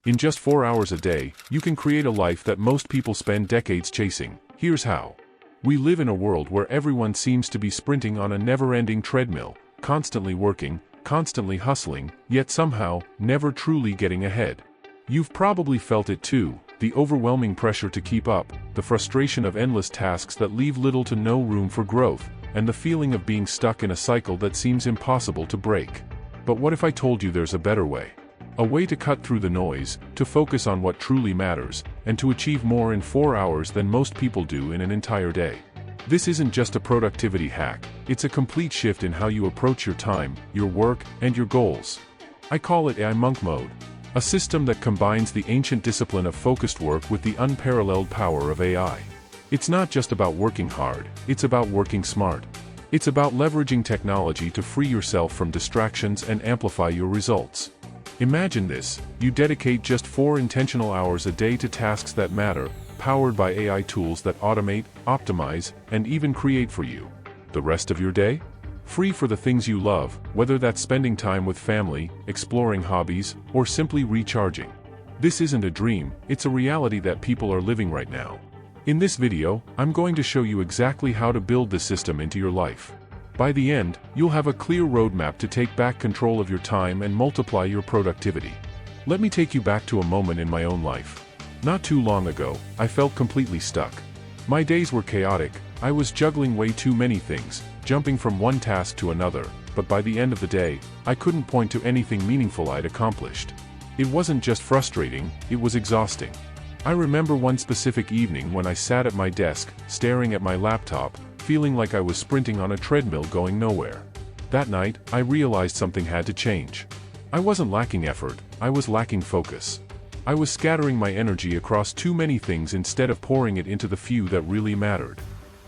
In just 4 hours a day, you can create a life that most people spend decades chasing. Here's how. We live in a world where everyone seems to be sprinting on a never-ending treadmill, constantly working, constantly hustling, yet somehow, never truly getting ahead. You've probably felt it too, the overwhelming pressure to keep up, the frustration of endless tasks that leave little to no room for growth, and the feeling of being stuck in a cycle that seems impossible to break. But what if I told you there's a better way? A way to cut through the noise, to focus on what truly matters, and to achieve more in 4 hours than most people do in an entire day. This isn't just a productivity hack, it's a complete shift in how you approach your time, your work, and your goals. I call it AI Monk Mode, a system that combines the ancient discipline of focused work with the unparalleled power of AI. It's not just about working hard, it's about working smart. It's about leveraging technology to free yourself from distractions and amplify your results. Imagine this, you dedicate just 4 intentional hours a day to tasks that matter, powered by AI tools that automate, optimize, and even create for you. The rest of your day? Free for the things you love, whether that's spending time with family, exploring hobbies, or simply recharging. This isn't a dream, it's a reality that people are living right now. In this video, I'm going to show you exactly how to build this system into your life. By the end, you'll have a clear roadmap to take back control of your time and multiply your productivity. Let me take you back to a moment in my own life. Not too long ago, I felt completely stuck. My days were chaotic, I was juggling way too many things, jumping from one task to another, but by the end of the day, I couldn't point to anything meaningful I'd accomplished. It wasn't just frustrating, it was exhausting. I remember one specific evening when I sat at my desk, staring at my laptop, feeling like I was sprinting on a treadmill going nowhere. That night, I realized something had to change. I wasn't lacking effort, I was lacking focus. I was scattering my energy across too many things instead of pouring it into the few that really mattered.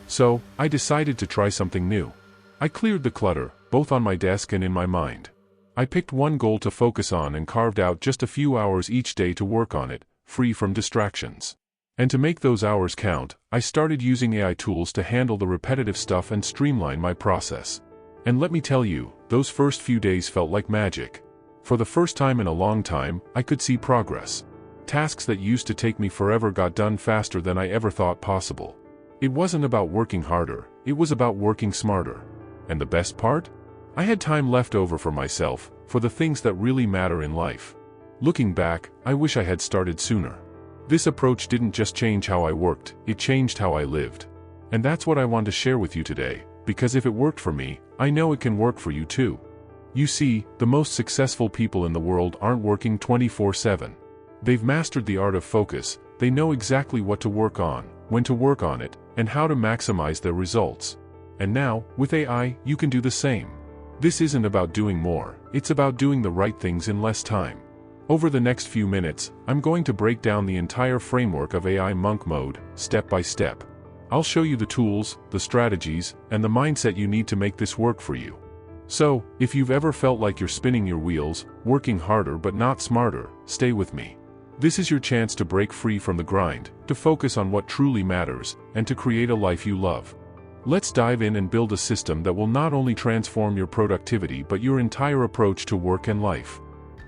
So, I decided to try something new. I cleared the clutter, both on my desk and in my mind. I picked one goal to focus on and carved out just a few hours each day to work on it, free from distractions. And to make those hours count, I started using AI tools to handle the repetitive stuff and streamline my process. And let me tell you, those first few days felt like magic. For the first time in a long time, I could see progress. Tasks that used to take me forever got done faster than I ever thought possible. It wasn't about working harder, it was about working smarter. And the best part? I had time left over for myself, for the things that really matter in life. Looking back, I wish I had started sooner. This approach didn't just change how I worked, it changed how I lived. And that's what I want to share with you today, because if it worked for me, I know it can work for you too. You see, the most successful people in the world aren't working 24/7. They've mastered the art of focus, they know exactly what to work on, when to work on it, and how to maximize their results. And now, with AI, you can do the same. This isn't about doing more, it's about doing the right things in less time. Over the next few minutes, I'm going to break down the entire framework of AI Monk Mode, step by step. I'll show you the tools, the strategies, and the mindset you need to make this work for you. So, if you've ever felt like you're spinning your wheels, working harder but not smarter, stay with me. This is your chance to break free from the grind, to focus on what truly matters, and to create a life you love. Let's dive in and build a system that will not only transform your productivity but your entire approach to work and life.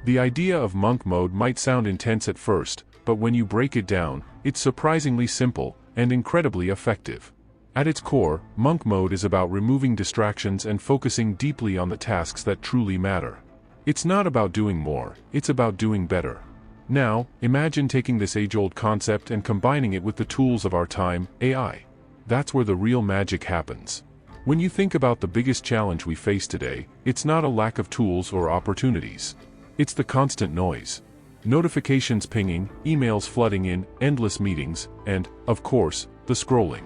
The idea of monk mode might sound intense at first, but when you break it down, it's surprisingly simple and incredibly effective. At its core, monk mode is about removing distractions and focusing deeply on the tasks that truly matter. It's not about doing more, it's about doing better. Now, imagine taking this age-old concept and combining it with the tools of our time, AI. That's where the real magic happens. When you think about the biggest challenge we face today, it's not a lack of tools or opportunities. It's the constant noise. Notifications pinging, emails flooding in, endless meetings, and, of course, the scrolling.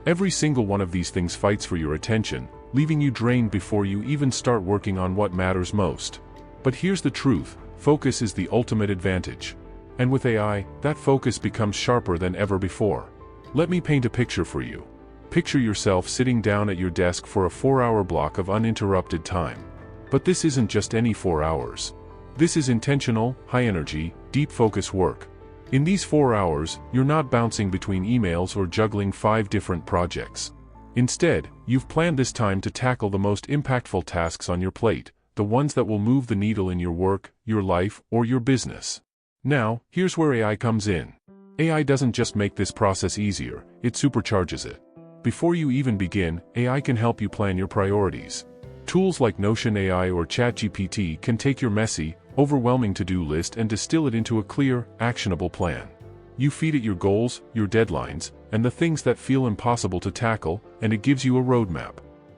Every single one of these things fights for your attention, leaving you drained before you even start working on what matters most. But here's the truth, focus is the ultimate advantage. And with AI, that focus becomes sharper than ever before. Let me paint a picture for you. Picture yourself sitting down at your desk for a 4-hour block of uninterrupted time. But this isn't just any 4 hours. This is intentional, high-energy, deep focus work. In these 4 hours, you're not bouncing between emails or juggling 5 different projects. Instead, you've planned this time to tackle the most impactful tasks on your plate, the ones that will move the needle in your work, your life, or your business. Now, here's where AI comes in. AI doesn't just make this process easier, it supercharges it. Before you even begin, AI can help you plan your priorities. Tools like Notion AI or ChatGPT can take your messy, overwhelming to-do list and distill it into a clear, actionable plan. You feed it your goals, your deadlines, and the things that feel impossible to tackle, and it gives you a roadmap.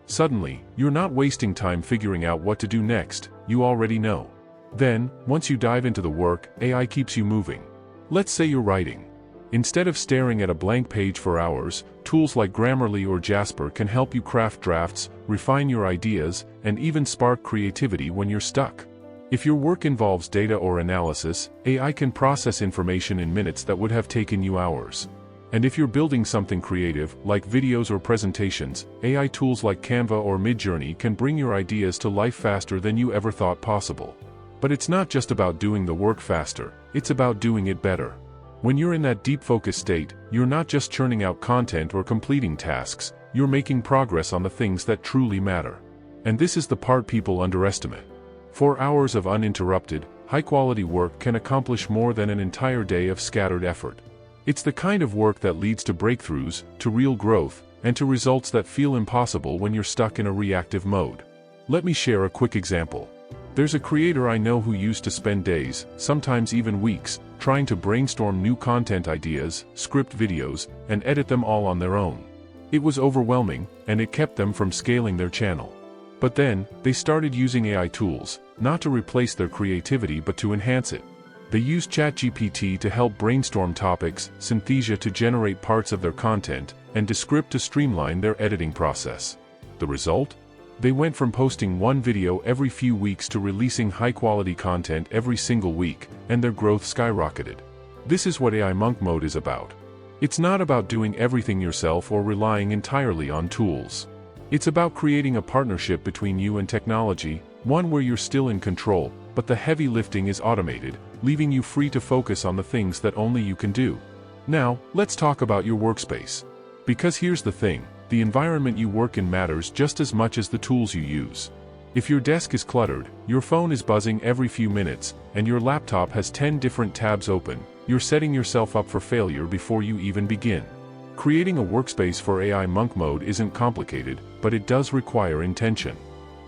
Suddenly, you're not wasting time figuring out what to do next, you already know. Then, once you dive into the work, AI keeps you moving. Let's say you're writing. Instead of staring at a blank page for hours, tools like Grammarly or Jasper can help you craft drafts, refine your ideas, and even spark creativity when you're stuck. If your work involves data or analysis, AI can process information in minutes that would have taken you hours. And if you're building something creative, like videos or presentations, AI tools like Canva or Midjourney can bring your ideas to life faster than you ever thought possible. But it's not just about doing the work faster, it's about doing it better. When you're in that deep focus state, you're not just churning out content or completing tasks, you're making progress on the things that truly matter. And this is the part people underestimate. 4 hours of uninterrupted, high-quality work can accomplish more than an entire day of scattered effort. It's the kind of work that leads to breakthroughs, to real growth, and to results that feel impossible when you're stuck in a reactive mode. Let me share a quick example. There's a creator I know who used to spend days, sometimes even weeks, trying to brainstorm new content ideas, script videos, and edit them all on their own. It was overwhelming, and it kept them from scaling their channel. But then, they started using AI tools, not to replace their creativity but to enhance it. They used ChatGPT to help brainstorm topics, Synthesia to generate parts of their content, and Descript to streamline their editing process. The result? They went from posting one video every few weeks to releasing high-quality content every single week, and their growth skyrocketed. This is what AI Monk Mode is about. It's not about doing everything yourself or relying entirely on tools. It's about creating a partnership between you and technology, one where you're still in control, but the heavy lifting is automated, leaving you free to focus on the things that only you can do. Now, let's talk about your workspace. Because here's the thing. The environment you work in matters just as much as the tools you use. If your desk is cluttered, your phone is buzzing every few minutes, and your laptop has 10 different tabs open, you're setting yourself up for failure before you even begin. Creating a workspace for AI Monk Mode isn't complicated, but it does require intention.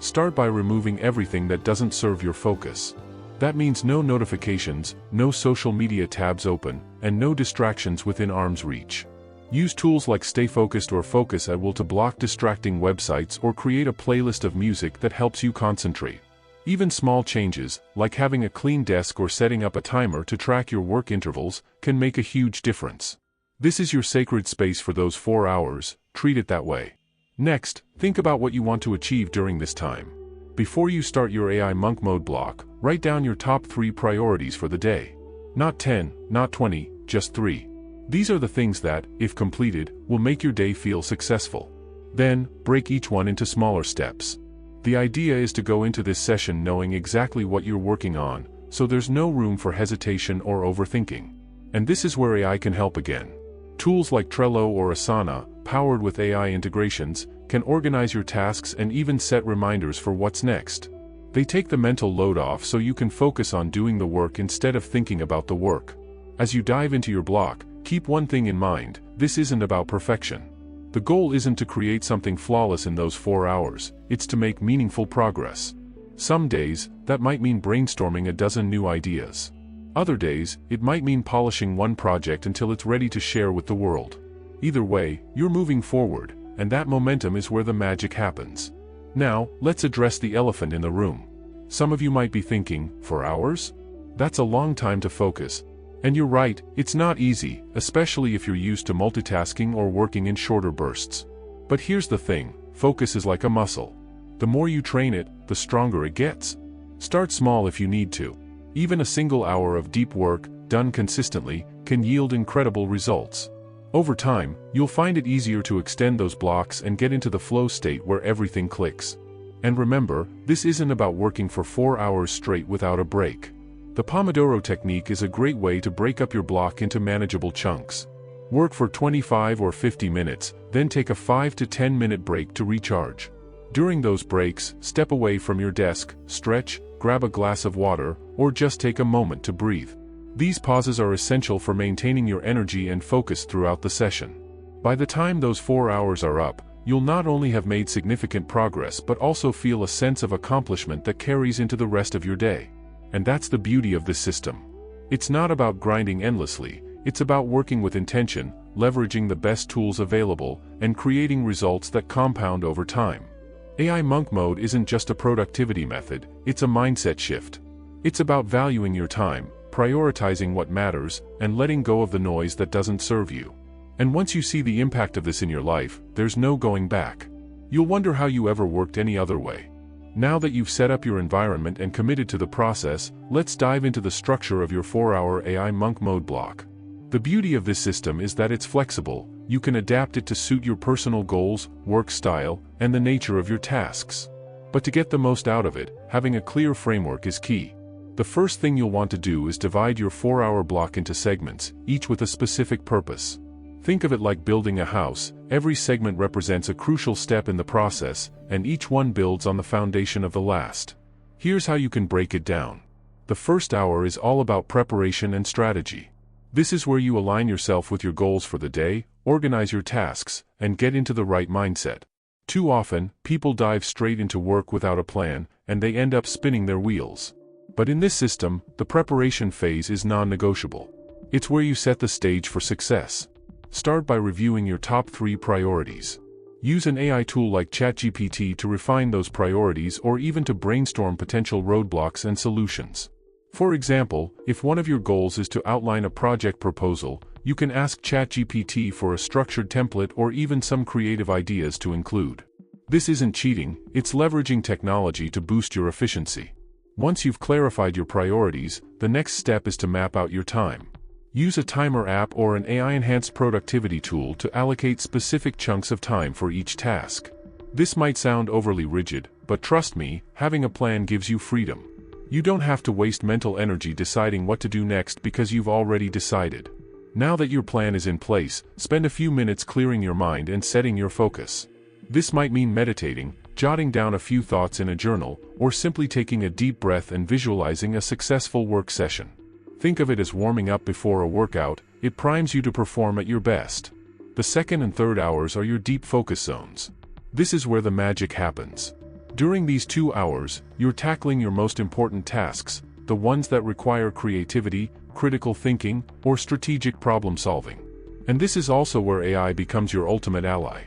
Start by removing everything that doesn't serve your focus. That means no notifications, no social media tabs open, and no distractions within arm's reach. Use tools like Stay Focused or Focus at Will to block distracting websites or create a playlist of music that helps you concentrate. Even small changes, like having a clean desk or setting up a timer to track your work intervals, can make a huge difference. This is your sacred space for those 4 hours, treat it that way. Next, think about what you want to achieve during this time. Before you start your AI Monk Mode block, write down your top 3 priorities for the day. Not 10, not 20, just 3. These are the things that, if completed, will make your day feel successful. Then, break each one into smaller steps. The idea is to go into this session knowing exactly what you're working on, so there's no room for hesitation or overthinking. And this is where AI can help again. Tools like Trello or Asana, powered with AI integrations, can organize your tasks and even set reminders for what's next. They take the mental load off so you can focus on doing the work instead of thinking about the work. As you dive into your block, keep one thing in mind, this isn't about perfection. The goal isn't to create something flawless in those 4 hours, it's to make meaningful progress. Some days, that might mean brainstorming a dozen new ideas. Other days, it might mean polishing one project until it's ready to share with the world. Either way, you're moving forward, and that momentum is where the magic happens. Now, let's address the elephant in the room. Some of you might be thinking, 4 hours? That's a long time to focus. And you're right, it's not easy, especially if you're used to multitasking or working in shorter bursts. But here's the thing, focus is like a muscle. The more you train it, the stronger it gets. Start small if you need to. Even a single hour of deep work, done consistently, can yield incredible results. Over time, you'll find it easier to extend those blocks and get into the flow state where everything clicks. And remember, this isn't about working for 4 hours straight without a break. The Pomodoro technique is a great way to break up your block into manageable chunks. Work for 25 or 50 minutes, then take a 5 to 10 minute break to recharge. During those breaks, step away from your desk, stretch, grab a glass of water, or just take a moment to breathe. These pauses are essential for maintaining your energy and focus throughout the session. By the time those 4 hours are up, you'll not only have made significant progress but also feel a sense of accomplishment that carries into the rest of your day. And that's the beauty of this system. It's not about grinding endlessly, it's about working with intention, leveraging the best tools available, and creating results that compound over time. AI Monk Mode isn't just a productivity method, it's a mindset shift. It's about valuing your time, prioritizing what matters, and letting go of the noise that doesn't serve you. And once you see the impact of this in your life, there's no going back. You'll wonder how you ever worked any other way. Now that you've set up your environment and committed to the process, let's dive into the structure of your 4-hour AI Monk Mode block. The beauty of this system is that it's flexible. You can adapt it to suit your personal goals, work style, and the nature of your tasks. But to get the most out of it, having a clear framework is key. The first thing you'll want to do is divide your 4-hour block into segments, each with a specific purpose. Think of it like building a house. Every segment represents a crucial step in the process, and each one builds on the foundation of the last. Here's how you can break it down. The first hour is all about preparation and strategy. This is where you align yourself with your goals for the day, organize your tasks, and get into the right mindset. Too often, people dive straight into work without a plan, and they end up spinning their wheels. But in this system, the preparation phase is non-negotiable. It's where you set the stage for success. Start by reviewing your top 3 priorities. Use an AI tool like ChatGPT to refine those priorities or even to brainstorm potential roadblocks and solutions. For example, if one of your goals is to outline a project proposal, you can ask ChatGPT for a structured template or even some creative ideas to include. This isn't cheating, it's leveraging technology to boost your efficiency. Once you've clarified your priorities, the next step is to map out your time. Use a timer app or an AI-enhanced productivity tool to allocate specific chunks of time for each task. This might sound overly rigid, but trust me, having a plan gives you freedom. You don't have to waste mental energy deciding what to do next because you've already decided. Now that your plan is in place, spend a few minutes clearing your mind and setting your focus. This might mean meditating, jotting down a few thoughts in a journal, or simply taking a deep breath and visualizing a successful work session. Think of it as warming up before a workout. It primes you to perform at your best. The second and third hours are your deep focus zones. This is where the magic happens. During these 2 hours, you're tackling your most important tasks, the ones that require creativity, critical thinking, or strategic problem solving. And this is also where AI becomes your ultimate ally.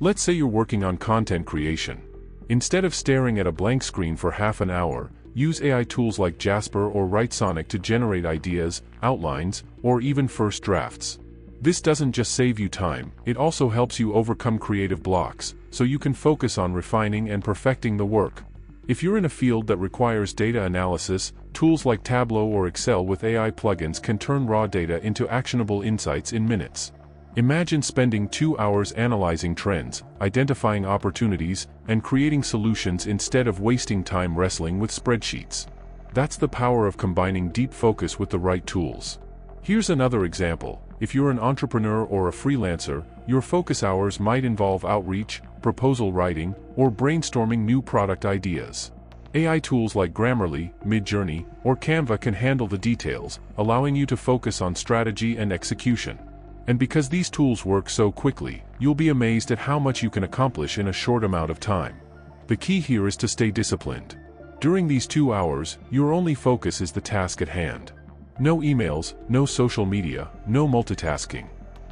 Let's say you're working on content creation. Instead of staring at a blank screen for half an hour, use AI tools like Jasper or WriteSonic to generate ideas, outlines, or even first drafts. This doesn't just save you time, it also helps you overcome creative blocks, so you can focus on refining and perfecting the work. If you're in a field that requires data analysis, tools like Tableau or Excel with AI plugins can turn raw data into actionable insights in minutes. Imagine spending 2 hours analyzing trends, identifying opportunities, and creating solutions instead of wasting time wrestling with spreadsheets. That's the power of combining deep focus with the right tools. Here's another example. If you're an entrepreneur or a freelancer, your focus hours might involve outreach, proposal writing, or brainstorming new product ideas. AI tools like Grammarly, Midjourney, or Canva can handle the details, allowing you to focus on strategy and execution. And because these tools work so quickly, you'll be amazed at how much you can accomplish in a short amount of time. The key here is to stay disciplined. During these 2 hours, your only focus is the task at hand. No emails, no social media, no multitasking.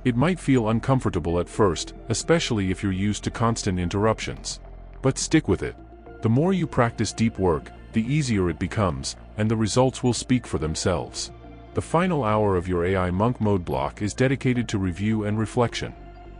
It might feel uncomfortable at first, especially if you're used to constant interruptions. But stick with it. The more you practice deep work, the easier it becomes, and the results will speak for themselves. The final hour of your AI Monk Mode block is dedicated to review and reflection.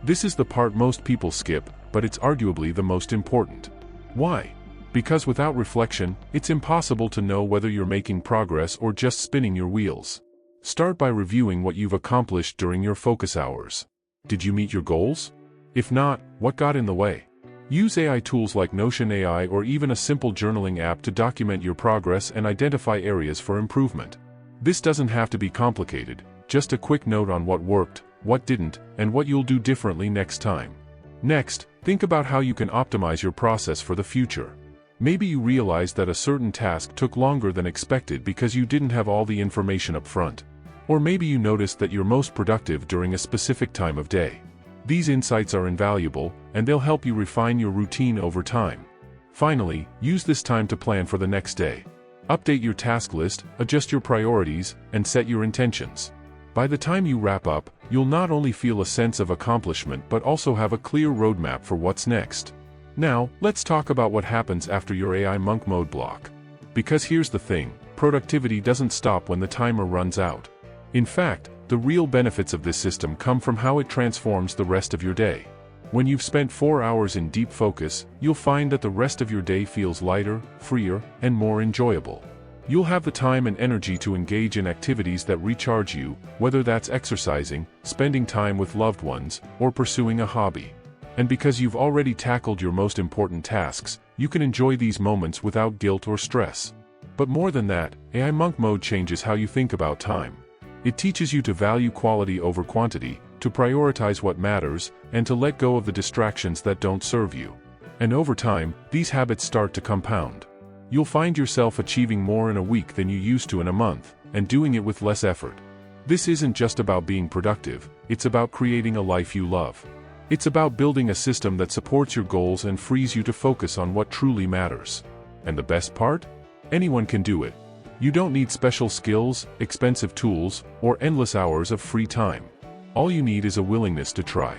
This is the part most people skip, but it's arguably the most important. Why? Because without reflection, it's impossible to know whether you're making progress or just spinning your wheels. Start by reviewing what you've accomplished during your focus hours. Did you meet your goals? If not, what got in the way? Use AI tools like Notion AI or even a simple journaling app to document your progress and identify areas for improvement. This doesn't have to be complicated, just a quick note on what worked, what didn't, and what you'll do differently next time. Next, think about how you can optimize your process for the future. Maybe you realized that a certain task took longer than expected because you didn't have all the information up front. Or maybe you noticed that you're most productive during a specific time of day. These insights are invaluable, and they'll help you refine your routine over time. Finally, use this time to plan for the next day. Update your task list, adjust your priorities, and set your intentions. By the time you wrap up, you'll not only feel a sense of accomplishment but also have a clear roadmap for what's next. Now, let's talk about what happens after your AI monk mode block. Because here's the thing, productivity doesn't stop when the timer runs out. In fact, the real benefits of this system come from how it transforms the rest of your day. When you've spent 4 hours in deep focus, you'll find that the rest of your day feels lighter, freer, and more enjoyable. You'll have the time and energy to engage in activities that recharge you, whether that's exercising, spending time with loved ones, or pursuing a hobby. And because you've already tackled your most important tasks, you can enjoy these moments without guilt or stress. But more than that, AI monk mode changes how you think about time. It teaches you to value quality over quantity, to prioritize what matters, and to let go of the distractions that don't serve you. And over time, these habits start to compound. You'll find yourself achieving more in a week than you used to in a month, and doing it with less effort. This isn't just about being productive, it's about creating a life you love. It's about building a system that supports your goals and frees you to focus on what truly matters. And the best part? Anyone can do it. You don't need special skills, expensive tools, or endless hours of free time. All you need is a willingness to try.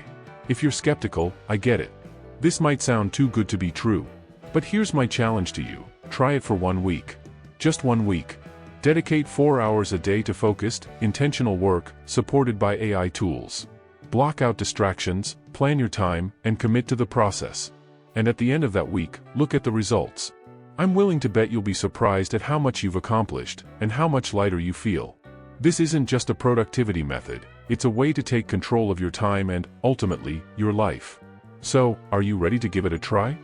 If you're skeptical, I get it. This might sound too good to be true. But here's my challenge to you. Try it for 1 week. Just 1 week. Dedicate 4 hours a day to focused, intentional work, supported by AI tools. Block out distractions, plan your time, and commit to the process. And at the end of that week, look at the results. I'm willing to bet you'll be surprised at how much you've accomplished, and how much lighter you feel. This isn't just a productivity method, it's a way to take control of your time and, ultimately, your life. So, are you ready to give it a try?